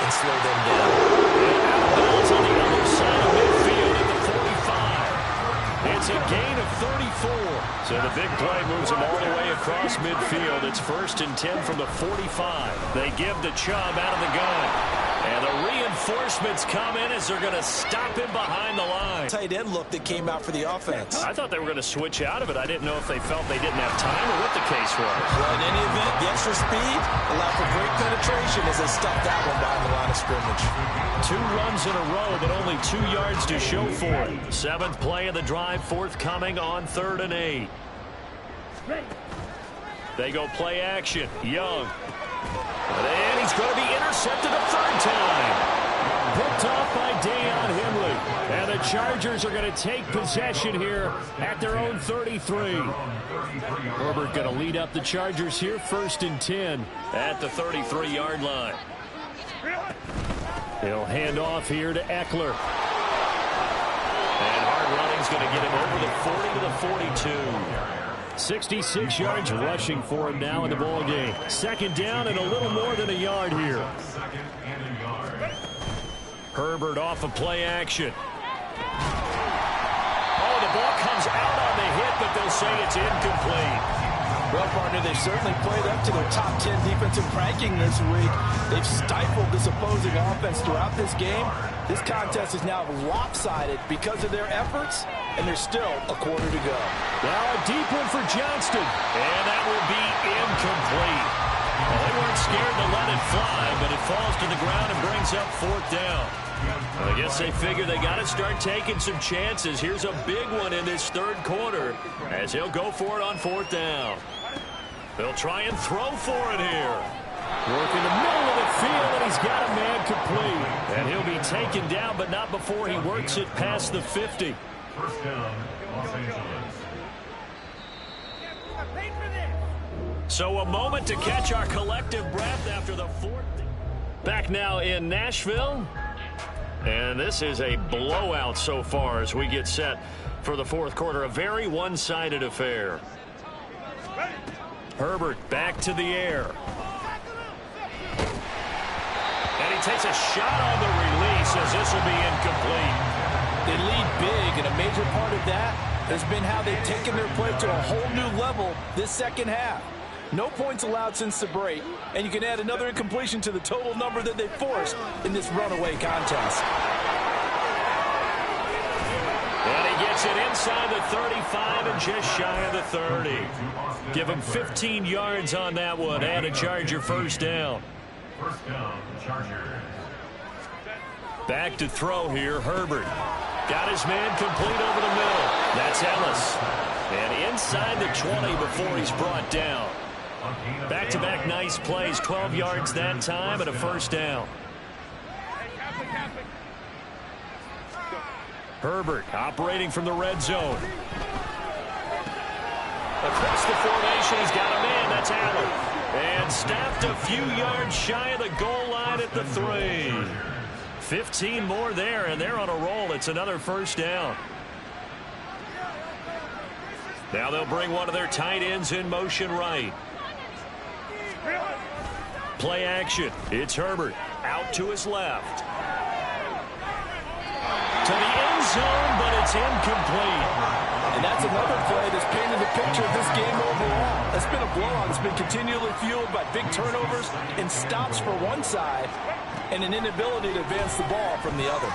and slow them down. And out of bounds on the other side of midfield at the 45. It's a gain of 34. So the big play moves them all the way across midfield. It's 1st and 10 from the 45. They give to Chubb out of the gun. And the reinforcements come in as they're going to stop him behind the line. Tight end look that came out for the offense. I thought they were going to switch out of it. I didn't know if they felt they didn't have time or what the case was. Well, in any event, the extra speed allowed for great penetration as they stuffed that one behind the line of scrimmage. 2 runs in a row, but only 2 yards to show for it. 7th play of the drive, forthcoming on 3rd and 8. They go play action. Young. And he's going to be intercepted a 3rd time. Picked off by Deion Henley. And the Chargers are going to take possession here at their own 33. Herbert going to lead up the Chargers here, 1st and 10 at the 33-yard line. He'll hand off here to Eckler. And hard running's going to get him over the 40 to the 42. 66 yards rushing for him now in the ball game. 2nd down and a little more than a yard here. Herbert off of play action. Oh, the ball comes out on the hit, but they'll say it's incomplete. Well, partner, they've certainly played up to their top 10 defensive ranking this week. They've stifled this opposing offense throughout this game. This contest is now lopsided because of their efforts, and there's still a quarter to go. Now a deep one for Johnston, and that will be incomplete. Well, they weren't scared to let it fly, but it falls to the ground and brings up 4th down. Well, I guess they figure they got to start taking some chances. Here's a big one in this 3rd quarter as he'll go for it on 4th down. They'll try and throw for it here. Working the middle of the field, and he's got a man complete. And he'll be taken down, but not before he works it past the 50. 1st down, Los Angeles. So a moment to catch our collective breath after the 4th. Back now in Nashville. And this is a blowout so far as we get set for the 4th quarter. A very one-sided affair. Herbert back to the air. And he takes a shot on the release as this will be incomplete. They lead big, and a major part of that has been how they've taken their play to a whole new level this 2nd half. No points allowed since the break, and you can add another incompletion to the total number that they forced in this runaway contest. And he gets it inside the 35 and just shy of the 30. Give him 15 yards on that one and a Charger 1st down. 1st down, Chargers. Back to throw here, Herbert. Got his man complete over the middle. That's Ellis. And inside the 20 before he's brought down. Back-to-back nice plays, 12 yards that time and a 1st down. Herbert operating from the red zone. Across the formation, he's got a man. That's Allen. And snapped a few yards shy of the goal line at the 3. 15 more there, and they're on a roll. It's another 1st down. Now they'll bring one of their tight ends in motion right. Play action. It's Herbert out to his left. To the end zone, but it's incomplete. And that's another play that's painted the picture of this game overall. It's been a blowout. It's been continually fueled by big turnovers and stops for one side and an inability to advance the ball from the other.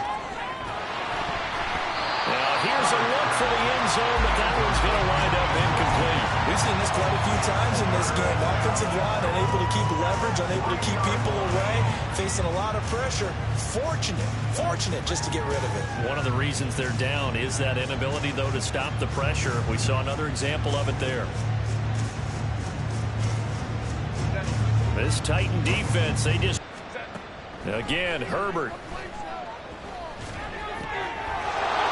Now here's a look for the end zone, but that one's going to wind up incomplete. We've seen this quite a few times in this game. Offensive line unable to keep leverage, unable to keep people away, facing a lot of pressure. Fortunate just to get rid of it. One of the reasons they're down is that inability, though, to stop the pressure. We saw another example of it there. This Titan defense, they just... Again, Herbert.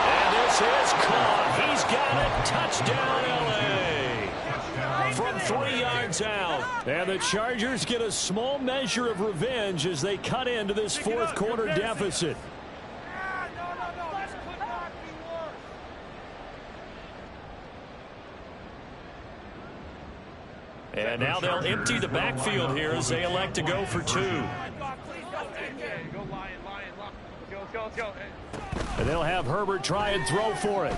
And this is caught. He's got it. Touchdown, L.A. From 3 yards out. And the Chargers get a small measure of revenge as they cut into this 4th quarter deficit. And now they'll empty the backfield here as they elect to go for 2. And they'll have Herbert try and throw for it.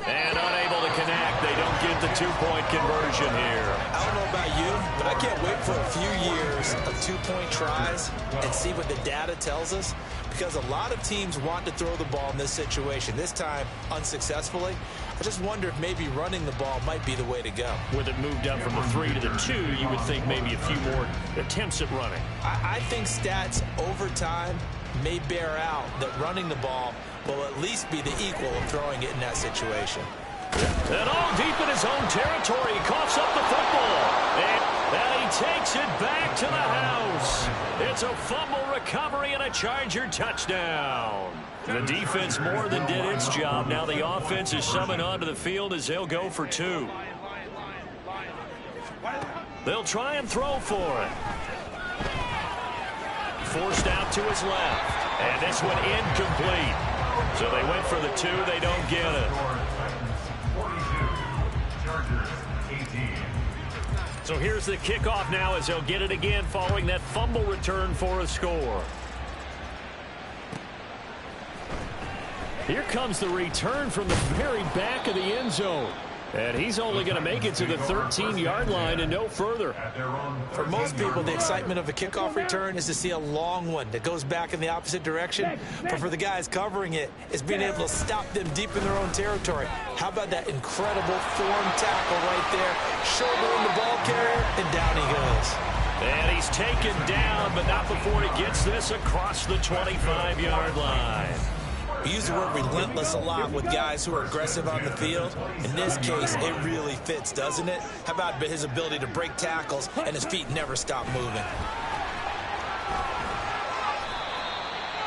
And unable to connect. They don't get the two-point conversion here. I don't know about you, but I can't wait for a few years of two-point tries and see what the data tells us, because a lot of teams want to throw the ball in this situation. This time, unsuccessfully. I just wonder if maybe running the ball might be the way to go. With it moved up from the 3 to the 2, you would think maybe a few more attempts at running. I think stats over time may bear out that running the ball will at least be the equal of throwing it in that situation. And all deep in his own territory, he coughs up the football. And he takes it back to the house. It's a fumble recovery and a Charger touchdown. The defense more than did its job. Now the offense is summoned onto the field as they'll go for 2. They'll try and throw for it. Forced out to his left. And this one incomplete. So they went for the 2. They don't get it. So here's the kickoff now as they'll get it again following that fumble return for a score. Here comes the return from the very back of the end zone. And he's only going to make it to the 13-yard line and no further. For most people, the excitement of a kickoff return is to see a long one that goes back in the opposite direction. But for the guys covering it, it's being able to stop them deep in their own territory. How about that incredible form tackle right there? Shouldering the ball carrier, and down he goes. And he's taken down, but not before he gets this across the 25-yard line. We use the word relentless a lot with guys who are aggressive on the field. In this case, it really fits, doesn't it? How about his ability to break tackles and his feet never stop moving?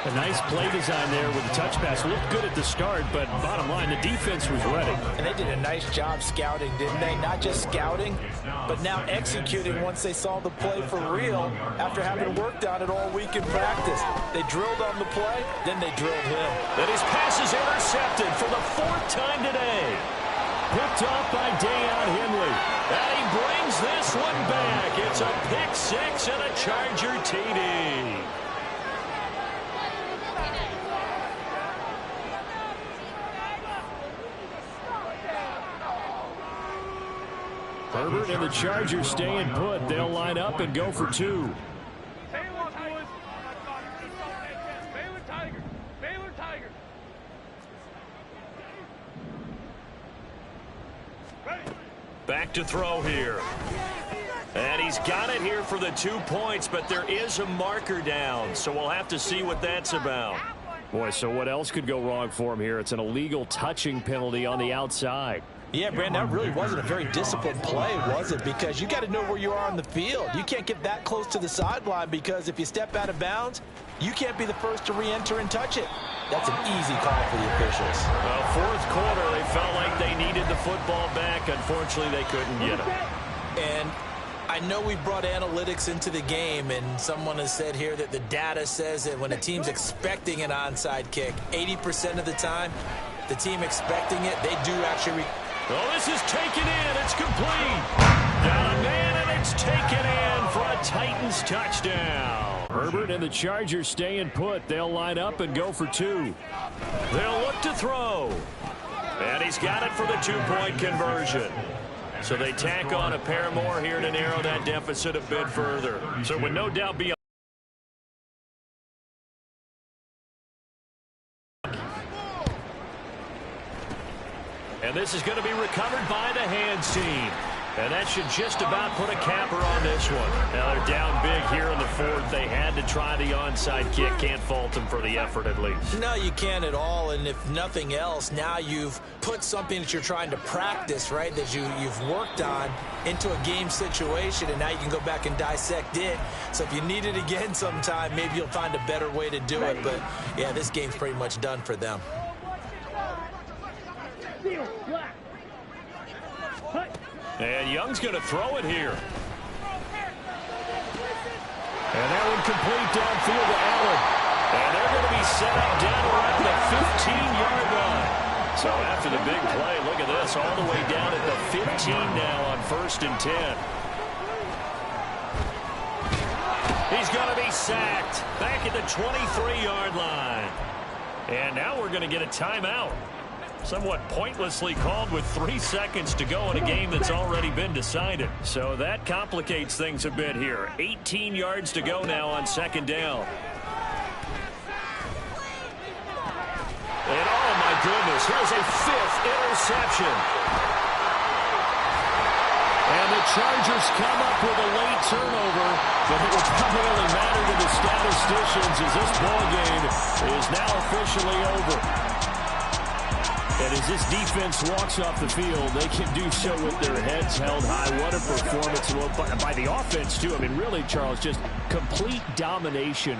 A nice play design there with the touch pass. Looked good at the start, but bottom line, the defense was ready. And they did a nice job scouting, didn't they? Not just scouting, but now executing once they saw the play for real after having worked on it all week in practice. They drilled on the play, then they drilled him. And his pass is intercepted for the 4th time today. Picked off by Deion Henley. And he brings this one back. It's a pick 6 and a Charger TD. Herbert and the Chargers staying put. They'll line up and go for 2. Back to throw here. And he's got it here for the 2 points, but there is a marker down, so we'll have to see what that's about. Boy, so what else could go wrong for him here? It's an illegal touching penalty on the outside. Yeah, Brandon, that really wasn't a very disciplined play, was it? Because you got to know where you are on the field. You can't get that close to the sideline because if you step out of bounds, you can't be the first to re-enter and touch it. That's an easy call for the officials. Well, 4th quarter, they felt like they needed the football back. Unfortunately, they couldn't get it. And I know we brought analytics into the game, and someone has said here that the data says that when a team's expecting an onside kick, 80% of the time, the team expecting it, they do actually... Oh, this is taken in. It's complete. Got a man, and it's taken in for a Titans touchdown. Herbert and the Chargers staying put. They'll line up and go for 2. They'll look to throw. And he's got it for the 2-point conversion. So they tack on a pair more here to narrow that deficit a bit further. So with no doubt be and this is going to be recovered by the hands team. And that should just about put a capper on this one. Now they're down big here in the 4th. They had to try the onside kick. Can't fault them for the effort at least. No, you can't at all. And if nothing else, now you've put something that you're trying to practice, right, that you've worked on into a game situation, and now you can go back and dissect it. So if you need it again sometime, maybe you'll find a better way to do it. But, yeah, this game's pretty much done for them. And Young's going to throw it here. And that one complete downfield to Allen. And they're going to be set up down around the 15-yard line. So after the big play, look at this, all the way down at the 15 now on 1st and 10. He's going to be he's sacked. Back at the 23-yard line. And now we're going to get a timeout. Somewhat pointlessly called with 3 seconds to go in a game that's already been decided. So that complicates things a bit here. 18 yards to go now on second down. And oh my goodness, here's a 5th interception. And the Chargers come up with a late turnover, but it will probably only matter to the statisticians as this ball game is now officially over. And as this defense walks off the field, they can do so with their heads held high. What a performance by the offense, too. I mean, really, Charles, just complete domination.